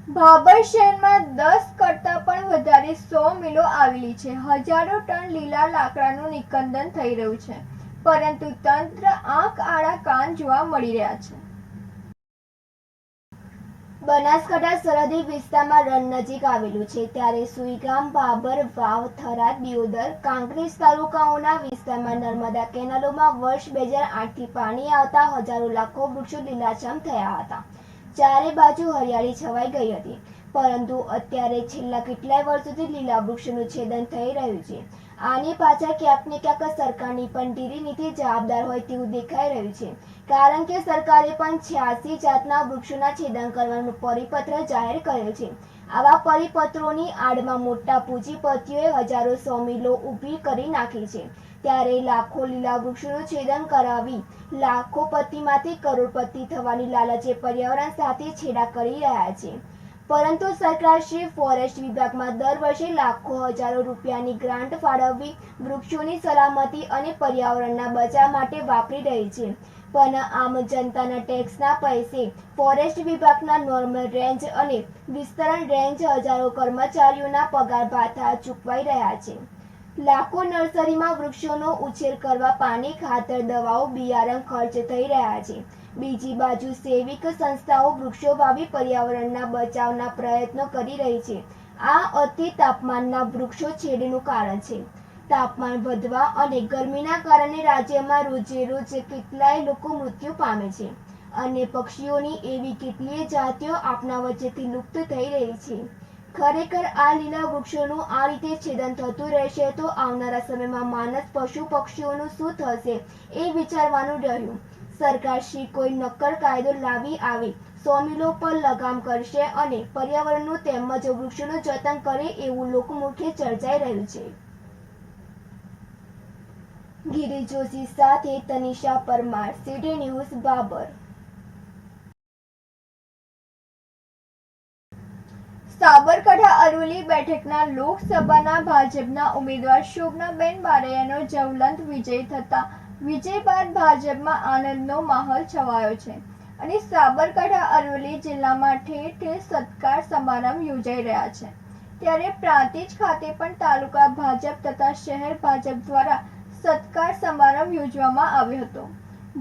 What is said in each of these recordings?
ભાભર શહેરમાં 10 કરતાં પણ વધારે 100 મિલો આવેલી છે. હજારો ટન લીલા લાકડાનું નિકંદન થઈ રહ્યું છે, પરંતુ તંત્ર આંખ આડા કાન જોવા મળી રહ્યા છે. બનાસકાંઠા સરહદી વિસ્તારમાં રણ નજીક આવેલું છે, ત્યારે સુઈગામ, ભાભર, વાવ, થરાદ, દિયોદર, કાંકરેજ તાલુકાઓના વિસ્તારમાં નર્મદા કેનાલોમાં વર્ષ 2008થી પાણી આવતા હજારો લાખો વૃક્ષો લીલાછમ થયા હતા. ચારે બાજુ હરિયાળી છવાઈ ગઈ હતી, પરંતુ અત્યારે છેલ્લા કેટલાય વર્ષોથી લીલા વૃક્ષોનું છેદન થઈ રહ્યું છે. આની પાછળ ક્યાંક ને ક્યાંક સરકારની પણ ઢીલી નીતિ જવાબદાર હોય તેવું દેખાઈ રહ્યું છે, કારણ કે સરકારે પણ 86 જાતના વૃક્ષોના છેદન કરવાનો પરિપત્ર જાહેર કર્યો છે. આવા પરિપત્રોની આડમાં મોટા પૂંજીપતિઓએ હજારો સોમિલો ઊભી કરી નાખી છે, ત્યારે લાખો લીલા વૃક્ષોનું છેદન કરાવી લાખોપતિમાંથી કરોડપતિ થવાની લાલચે પર્યાવરણ સાથે છેડા કરી રહ્યા છે. પરંતુ સરકારશ્રી ફોરેસ્ટ વિભાગમાં દર વર્ષે લાખો હજારો રૂપિયાની ગ્રાન્ટ ફાળવવી વૃક્ષોની સલામતી અને પર્યાવરણના બચાવ માટે વાપરી રહી છે, પણ આમ જનતાના ટેક્સના પૈસે ફોરેસ્ટ વિભાગના નોર્મલ રેન્જ અને વિસ્તરણ રેન્જ હજારો કર્મચારીઓના પગાર ભાથા ચૂકવાઈ રહ્યા છે. લાખો નર્સરીમાં વૃક્ષોનો ઉછેર કરવા પાણી, ખાતર, દવાઓ, બિયારણ ખર્ચ થઈ રહ્યા છે. બીજી બાજુ સેવિક સંસ્થાઓ વૃક્ષો વાવી પર્યાવરણના બચાવના પ્રયત્નો કરી રહી છે. આ અતિ તાપમાનના વૃક્ષો છેડનું કારણ છે. તાપમાન વધવા અને ગરમીના કારણે રાજ્યમાં રોજે રોજ કેટલાય લોકો મૃત્યુ પામે છે, અને પક્ષીઓની એવી કેટલીય જાતિઓ આપણા વચ્ચેથી લુપ્ત થઈ રહી છે. ખરેખર આ લીલા વૃક્ષોનું આ રીતે છેદન થતું રહેશે તો આવનારા સમયમાં માનસ, પશુ, પક્ષીઓનું શું થશે એ વિચારવાનું રહ્યું. સરકારશ્રી કોઈ નક્કર કાયદો લાવી આવી સોમિલો પર લગામ કરશે અને પર્યાવરણનું તેમજ વૃક્ષોનું જતન કરે એવું લોકમુખે ચર્ચાઈ રહ્યું છે. ગિરીશ જોશી સાથે તનિષા પરમાર, સિટી ન્યૂઝ, ભાભર. સાબરકાંઠા અરવલ્લી બેઠકના લોકસભાના ભાજપના ઉમેદવાર શોભનાબેન બારૈયાનો જ્વલંત વિજય થતા વિજય બાદ ભાજપમાં આનંદનો માહોલ છવાયો છે, અને સાબરકાંઠા અરવલ્લી જિલ્લામાં ઠેર ઠેર સત્કાર સમારંભ યોજાઈ રહ્યા છે. ત્યારે પ્રાંતિજ ખાતે પણ તાલુકા ભાજપ તથા શહેર ભાજપ દ્વારા સત્કાર સમારંભ યોજવામાં આવ્યો હતો,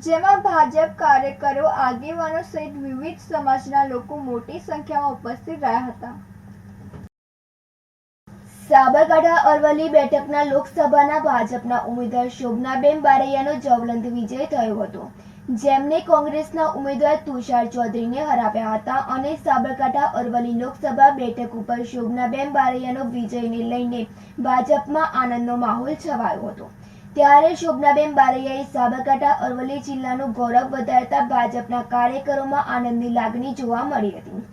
જેમાં ભાજપ કાર્યકરો, આગેવાનો સહિત વિવિધ સમાજના લોકો મોટી સંખ્યામાં ઉપસ્થિત રહ્યા હતા. સાબરકાંઠા અરવલ્લી બેઠકના લોકસભાના ભાજપના ઉમેદવાર શોભનાબેન બારૈયાનો જ્વલંત વિજય થયો હતો, જેમને કોંગ્રેસના ઉમેદવાર તુષાર ચૌધરીને હરાવ્યા હતા, અને સાબરકાંઠા અરવલ્લી લોકસભા બેઠક ઉપર શોભનાબેન બારૈયાનો વિજયને લઈને ભાજપમાં આનંદનો માહોલ છવાયો હતો. ત્યારે શોભનાબેન બારૈયાએ સાબરકાંઠા અરવલ્લી જિલ્લાનું ગૌરવ વધારતા ભાજપના કાર્યકરોમાં આનંદની લાગણી જોવા મળી હતી.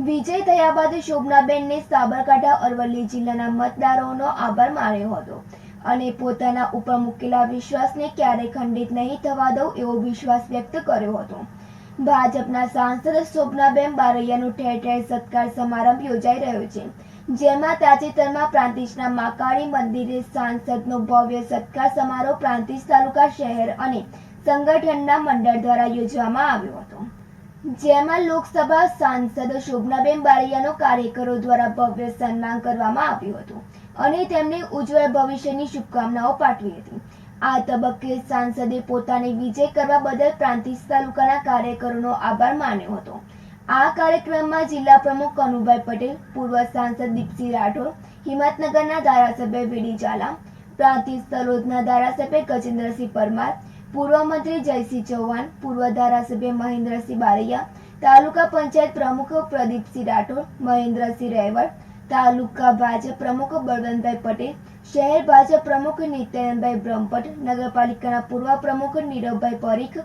વિજય થયા બાદ શોભનાબેનને સાબરકાંઠા અરવલ્લી જિલ્લાના મતદારોનો આભાર માન્યો હતો, અને પોતાના ઉપર મૂકેલા વિશ્વાસને ક્યારેય ખંડિત નહીં થવા દઉં એવો વિશ્વાસ વ્યક્ત કર્યો હતો. ભાજપના સાંસદ શોભનાબેન બારૈયાનો ઠેર ઠેર સત્કાર સમારંભ યોજાઈ રહ્યો છે, જેમાં તાજેતરમાં પ્રાંતિજના મહાકાળી મંદિરે સાંસદનો ભવ્ય સત્કાર સમારોહ પ્રાંતિજ તાલુકા, શહેર અને સંગઠનના મંડળ દ્વારા યોજવામાં આવ્યો હતો, જેમાં લોકસભા સાંસદ શોભનાબેન બારૈયાનો કાર્યકરો દ્વારા ભવ્ય સન્માન કરવામાં આવ્યું હતું, અને તેમને ઉજ્જવળ ભવિષ્યની શુભકામનાઓ પાઠવી હતી. આ તબક્કે સાંસદે પોતાને વિજય કરવા બદલ પ્રાંતિજ તાલુકાના કાર્યકરોનો આભાર માન્યો હતો. આ કાર્યક્રમમાં જિલ્લા પ્રમુખ કનુભાઈ પટેલ, પૂર્વ સાંસદ દીપસિંહ રાઠોડ, હિંમતનગરના ધારાસભ્ય વીડી ઝાલા, પ્રાંતિજ તલોદના ધારાસભ્ય ગજેન્દ્રસિંહ પરમાર, પૂર્વ મંત્રી જયસિંહ ચૌહાણ, પૂર્વ ધારાસભ્ય મહેન્દ્રસિંહ બારૈયા, તાલુકા પંચાયત પ્રમુખ પ્રદીપસિંહ રાઠોડ, મહેન્દ્રસિંહ રેવડ, તાલુકા ભાજપ પ્રમુખ બળવંતભાઈ પટેલ, શહેર ભાજપ પ્રમુખ નિત્યાનંદભાઈ બ્રહ્મભટ્ટ, નગરપાલિકાના પૂર્વ પ્રમુખ નીરવભાઈ પરીખ,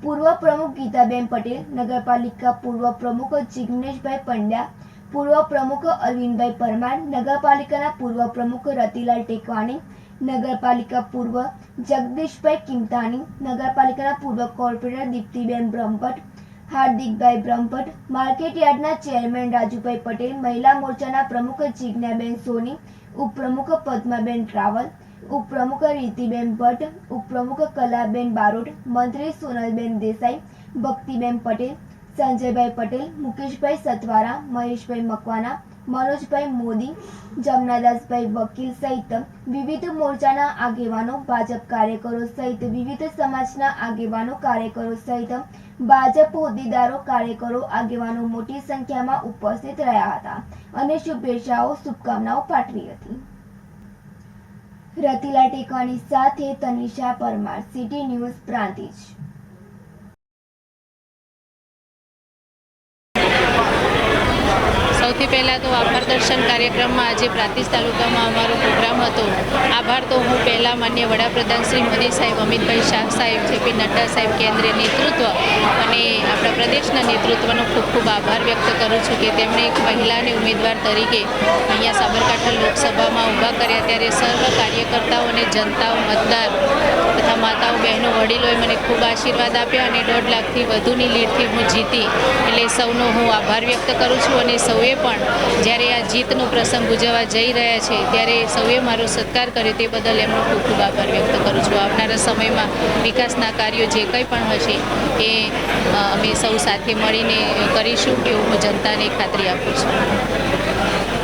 પૂર્વ પ્રમુખ ગીતાબેન પટેલ, નગરપાલિકા પૂર્વ પ્રમુખ જિગ્નેશભાઈ પંડ્યા, પૂર્વ પ્રમુખ અરવિંદભાઈ પરમાર, નગરપાલિકાના પૂર્વ પ્રમુખ રતિલાલ ટેકવાણી, નગરપાલિકા પૂર્વ જગદીશભાઈ કિમતાણી, નગરપાલિકાના પૂર્વ કોર્પોરેટર દીપ્તિબેન બ્રહ્મભટ્ટ, હાર્દિકભાઈ બ્રહ્મભટ્ટ, માર્કેટ યાર્ડના ચેરમેન રાજુભાઈ પટેલ, મહિલા મોરચાના પ્રમુખ જિજ્ઞાબેન સોની, ઉપપ્રમુખ પદ્માબેન રાવલ, ઉપપ્રમુખ રીતિબેન ભટ્ટ, ઉપપ્રમુખ કલાબેન બારોટ, મંત્રી સોનલબેન દેસાઈ, ભક્તિબેન પટેલ, સંજયભાઈ પટેલ, મુકેશભાઈ સતવારા, મહેશભાઈ મકવાના, મનોજભાઈ મોદી, જમનાદાસભાઈ વકીલ સહિત વિવિધ મોરચાના આગેવાનો, ભાજપ કાર્યકરો સહિત વિવિધ સમાજના આગેવાનો, કાર્યકરો સહિત ભાજપ હોદ્દેદારો, કાર્યકરો, આગેવાનો મોટી સંખ્યામાં ઉપસ્થિત રહ્યા હતા અને શુભકામનાઓ પાઠવી હતી. રતિલા ટેકવાની સાથે તનિષા પરમાર, સિટી ન્યૂઝ, પ્રાંતિજ. સૌથી પહેલાં તો આભાર દર્શન કાર્યક્રમમાં આજે પ્રાંતિજ તાલુકામાં અમારો પ્રોગ્રામ હતો. આભાર તો હું પહેલાં માન્ય વડાપ્રધાન શ્રી મોદી સાહેબ, અમિતભાઈ શાહ સાહેબ, જેપી નડ્ડા સાહેબ, કેન્દ્રીય નેતૃત્વ અને આપણા પ્રદેશના નેતૃત્વનો ખૂબ ખૂબ આભાર વ્યક્ત કરું છું કે તેમણે એક મહિલાને ઉમેદવાર તરીકે અહીંયા સાબરકાંઠા લોકસભામાં ઊભા કર્યા. ત્યારે સર્વ કાર્યકર્તાઓ અને જનતાઓ, મતદાર તથા માતાઓ, બહેનો, વડીલોએ મને ખૂબ આશીર્વાદ આપ્યા અને 1.5 લાખથી વધુની લીડથી હું જીતી. એટલે સૌનો હું આભાર વ્યક્ત કરું છું અને સૌએ પણ જ્યારે આ જીતનો પ્રસંગ ઉજવવા જઈ રહ્યા છે ત્યારે સૌએ મારો સત્કાર કર્યો તે બદલ એમનો ખૂબ ખૂબ આભાર વ્યક્ત કરું છું. આવનારા સમયમાં વિકાસના કાર્યો જે કંઈ પણ હશે એ અમે સૌ સાથે મળીને કરીશું એવું હું જનતાને ખાતરી આપું છું.